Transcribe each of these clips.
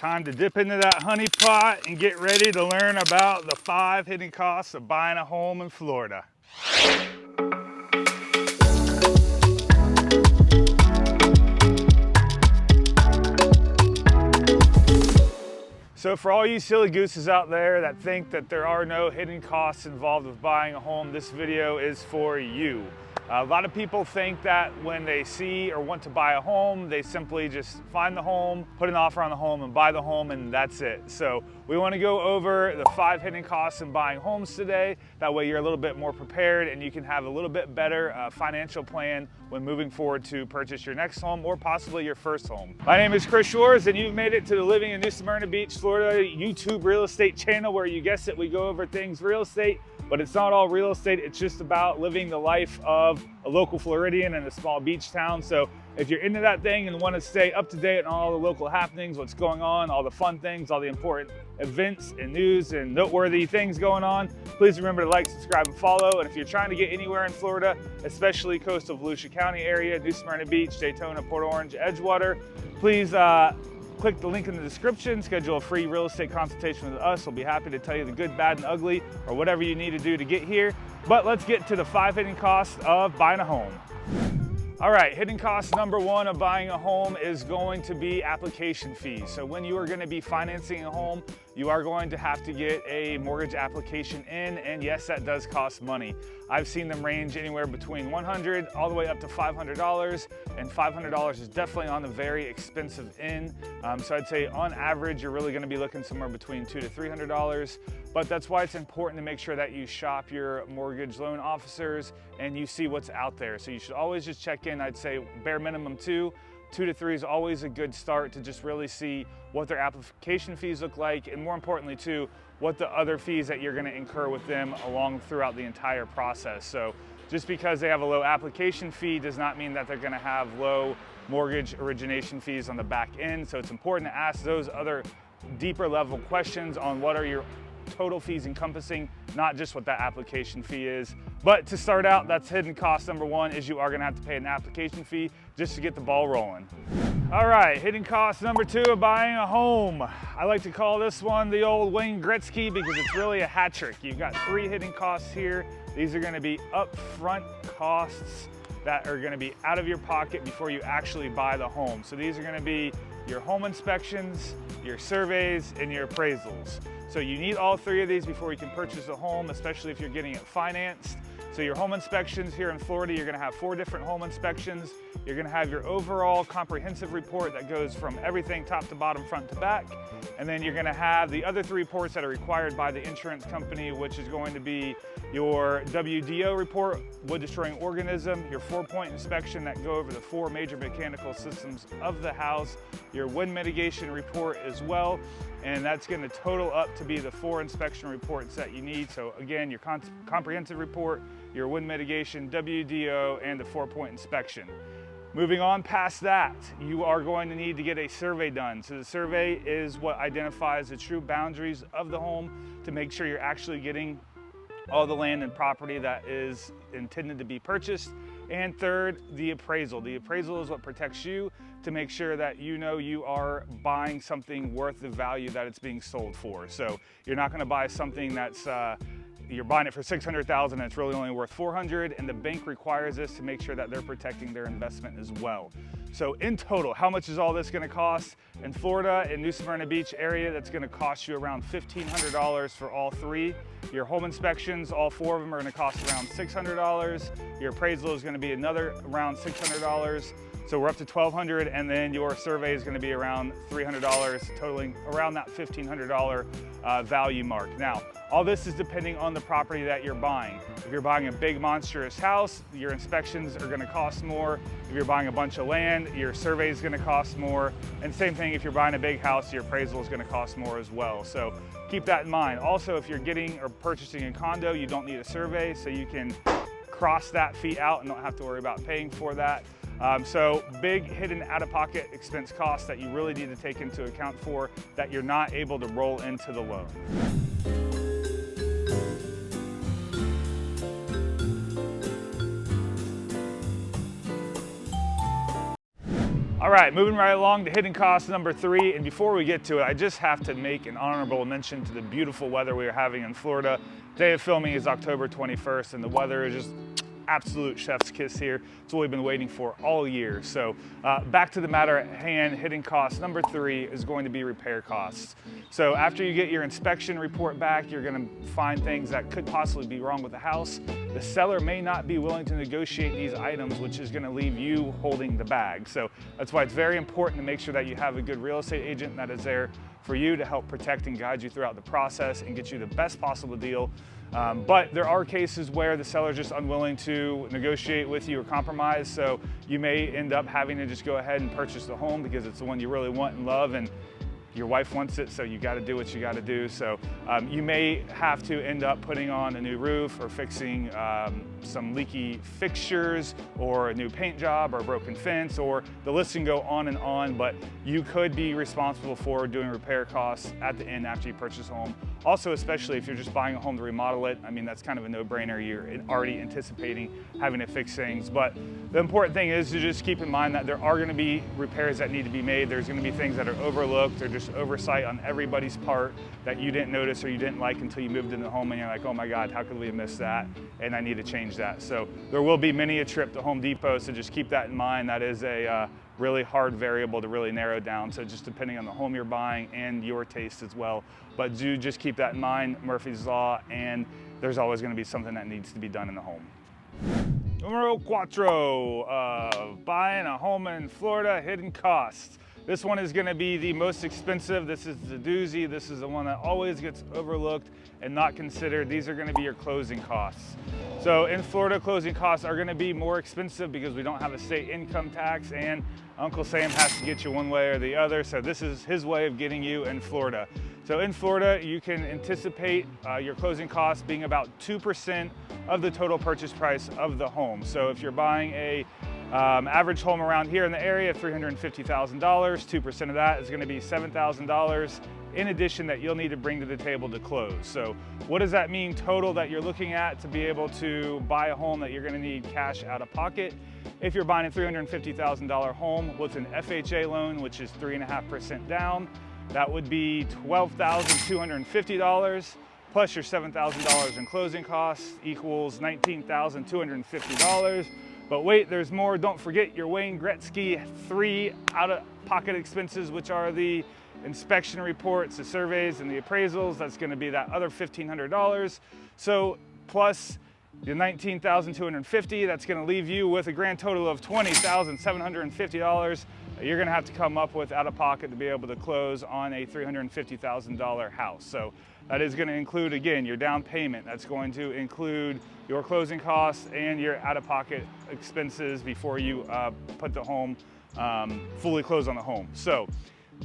Time to dip into that honey pot and get ready to learn about the 5 hidden costs of buying a home in Florida. So for all you silly gooses out there that think that there are no hidden costs involved with buying a home, this video is for you. A lot of people think that when they see or want to buy a home, they simply just find the home, put an offer on the home and buy the home, and that's it. So we want to go over the 5 hidden costs in buying homes today. That way you're a little bit more prepared and you can have a little bit better financial plan when moving forward to purchase your next home or possibly your first home. My name is Chris Shores and you've made it to the Living in New Smyrna Beach, Florida YouTube real estate channel, where you guessed it, we go over things real estate. But it's not all real estate, it's just about living the life of a local Floridian in a small beach town. So if you're into that thing and want to stay up to date on all the local happenings, what's going on, all the fun things, all the important events and news and noteworthy things going on, please remember to like, subscribe, and follow. And if you're trying to get anywhere in Florida, especially coastal Volusia County area, New Smyrna Beach, Daytona, Port Orange, Edgewater, please click the link in the description, schedule a free real estate consultation with us. We'll be happy to tell you the good, bad, and ugly, or whatever you need to do to get here. But let's get to the 5 hidden costs of buying a home. All right, hidden cost number 1 of buying a home is going to be application fees. So when you are going to be financing a home, you are going to have to get a mortgage application in, and yes, that does cost money. I've seen them range anywhere between $100 all the way up to $500, and $500 is definitely on the very expensive end. So I'd say on average, you're really going to be looking somewhere between $200 to $300. But that's why it's important to make sure that you shop your mortgage loan officers and you see what's out there. So you should always just check in. I'd say bare minimum 2 to 3 is always a good start to just really see what their application fees look like, and more importantly too, what the other fees that you're going to incur with them along throughout the entire process. So just because they have a low application fee does not mean that they're going to have low mortgage origination fees on the back end. So it's important to ask those other deeper level questions on what are your total fees encompassing, not just what that application fee is. But to start out, that's hidden cost number 1, is you are going to have to pay an application fee just to get the ball rolling. All right, hidden cost number 2 of buying a home. I like to call this one the old Wayne Gretzky because it's really a hat trick. You've got 3 hidden costs here. These are going to be upfront costs that are going to be out of your pocket before you actually buy the home. So these are going to be your home inspections, your surveys, and your appraisals. So you need all 3 of these before you can purchase a home, especially if you're getting it financed. So your home inspections here in Florida, you're going to have 4 different home inspections. You're going to have your overall comprehensive report that goes from everything top to bottom, front to back. And then you're going to have the other 3 reports that are required by the insurance company, which is going to be your WDO report, wood destroying organism, your 4-point inspection that go over the 4 major mechanical systems of the house, your wind mitigation report as well. And that's going to total up to be the 4 inspection reports that you need. So again, your comprehensive report, your wind mitigation, WDO, and the 4-point inspection. Moving on past that, you are going to need to get a survey done. So the survey is what identifies the true boundaries of the home to make sure you're actually getting all the land and property that is intended to be purchased. And third, the appraisal. The appraisal is what protects you to make sure that you know you are buying something worth the value that it's being sold for. So you're not going to buy something that's you're buying it for $600,000 and it's really only worth $400,000, and the bank requires this to make sure that they're protecting their investment as well. So in total, how much is all this going to cost? In Florida, in New Smyrna Beach area, that's going to cost you around $1,500 for all 3. Your home inspections, all 4 of them, are going to cost around $600. Your appraisal is going to be another around $600. So we're up to $1,200, and then your survey is going to be around $300, totaling around that $1,500 value mark. Now, all this is depending on the property that you're buying. If you're buying a big monstrous house, your inspections are going to cost more. If you're buying a bunch of land, your survey is going to cost more. And same thing, if you're buying a big house, your appraisal is going to cost more as well. So keep that in mind. Also, if you're getting or purchasing a condo, you don't need a survey, so you can cross that fee out and don't have to worry about paying for that. So big hidden out-of-pocket expense costs that you really need to take into account for that you're not able to roll into the loan. All right, right, moving right along to hidden cost number 3. And before we get to it, I just have to make an honorable mention to the beautiful weather we are having in Florida. Day of filming is October 21st, and the weather is just absolute chef's kiss here. It's what we've been waiting for all year. So back to the matter at hand, hidden cost number 3 is going to be repair costs. So after you get your inspection report back, you're gonna find things that could possibly be wrong with the house. The seller may not be willing to negotiate these items, which is gonna leave you holding the bag. So that's why it's very important to make sure that you have a good real estate agent that is there for you to help protect and guide you throughout the process and get you the best possible deal. But there are cases where the seller is just unwilling to negotiate with you or compromise, so you may end up having to just go ahead and purchase the home because it's the one you really want and love, and your wife wants it, so you got to do what you got to do. So you may have to end up putting on a new roof or fixing some leaky fixtures or a new paint job or a broken fence, or the list can go on, but you could be responsible for doing repair costs at the end after you purchase a home. Also, especially if you're just buying a home to remodel it, I mean, that's kind of a no-brainer. You're already anticipating having to fix things. But the important thing is to just keep in mind that there are going to be repairs that need to be made. There's going to be things that are overlooked or just oversight on everybody's part that you didn't notice or you didn't like until you moved into the home, and you're like, oh my God, how could we have missed that? And I need to change that. So there will be many a trip to Home Depot, so just keep that in mind. That is a really hard variable to really narrow down. So just depending on the home you're buying and your taste as well. But do just keep that in mind, Murphy's Law, and there's always going to be something that needs to be done in the home. Numero 4, buying a home in Florida, hidden costs. This one is going to be the most expensive. This is the doozy. This is the one that always gets overlooked and not considered. These are going to be your closing costs. So in Florida, closing costs are going to be more expensive because we don't have a state income tax, and Uncle Sam has to get you one way or the other. So this is his way of getting you in Florida. So in Florida, you can anticipate your closing costs being about 2% of the total purchase price of the home. So if you're buying a average home around here in the area, $350,000, 2% of that is going to be $7,000 in addition that you'll need to bring to the table to close. So what does that mean total that you're looking at to be able to buy a home that you're going to need cash out of pocket? If you're buying a $350,000 home with an FHA loan, which is 3.5% down, that would be $12,250 plus your $7,000 in closing costs equals $19,250. But wait, there's more. Don't forget your Wayne Gretzky 3 out-of-pocket expenses, which are the inspection reports, the surveys, and the appraisals. That's going to be that other $1,500. So plus the $19,250, that's going to leave you with a grand total of $20,750. You're going to have to come up with out of pocket to be able to close on a $350,000 house. So that is going to include, again, your down payment. That's going to include your closing costs and your out of pocket expenses before you put the home, fully close on the home. So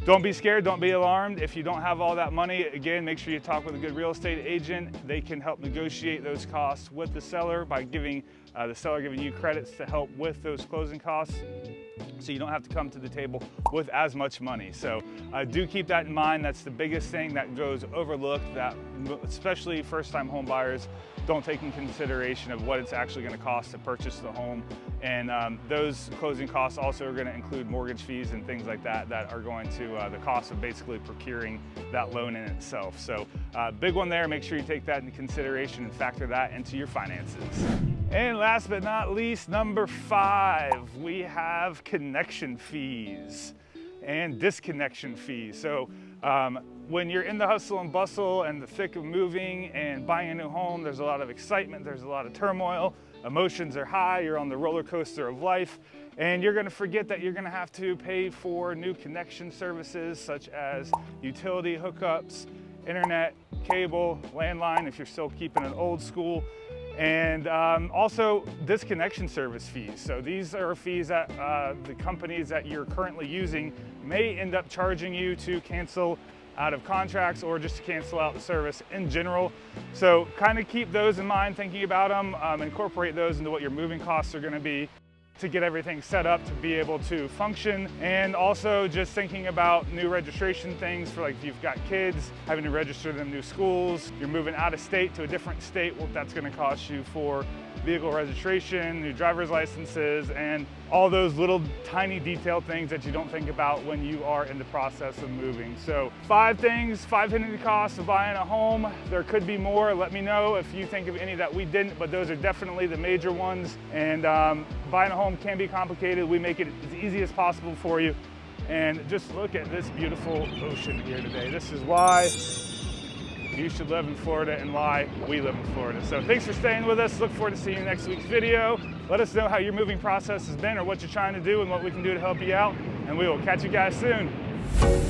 don't be scared, don't be alarmed. If you don't have all that money, again, make sure you talk with a good real estate agent. They can help negotiate those costs with the seller by giving the seller giving you credits to help with those closing costs, so you don't have to come to the table with as much money. So do keep that in mind. That's the biggest thing that goes overlooked, that especially first-time home buyers don't take in consideration of what it's actually going to cost to purchase the home. And those closing costs also are going to include mortgage fees and things like that that are going to the cost of basically procuring that loan in itself. So big one there. Make sure you take that into consideration and factor that into your finances. And last but not least, number 5, we have connection fees and disconnection fees. So when you're in the hustle and bustle and the thick of moving and buying a new home, there's a lot of excitement, there's a lot of turmoil, emotions are high, you're on the roller coaster of life, and you're gonna forget that you're gonna have to pay for new connection services such as utility hookups, internet, cable, landline, if you're still keeping it old school, and also disconnection service fees. So these are fees that the companies that you're currently using may end up charging you to cancel out of contracts or just to cancel out the service in general. So kind of keep those in mind, thinking about them, incorporate those into what your moving costs are gonna be to get everything set up to be able to function. And also just thinking about new registration things for, like, if you've got kids, having to register them new schools, you're moving out of state to a different state, what that's gonna cost you for vehicle registration, new driver's licenses, and all those little tiny detailed things that you don't think about when you are in the process of moving. So 5 things, 5 hidden costs of buying a home. There could be more. Let me know if you think of any that we didn't, but those are definitely the major ones. And buying a home can be complicated. We make it as easy as possible for you. And just look at this beautiful ocean here today. This is why you should live in Florida and why we live in Florida. So thanks for staying with us. Look forward to seeing you next week's video. Let us know how your moving process has been or what you're trying to do and what we can do to help you out. And we will catch you guys soon.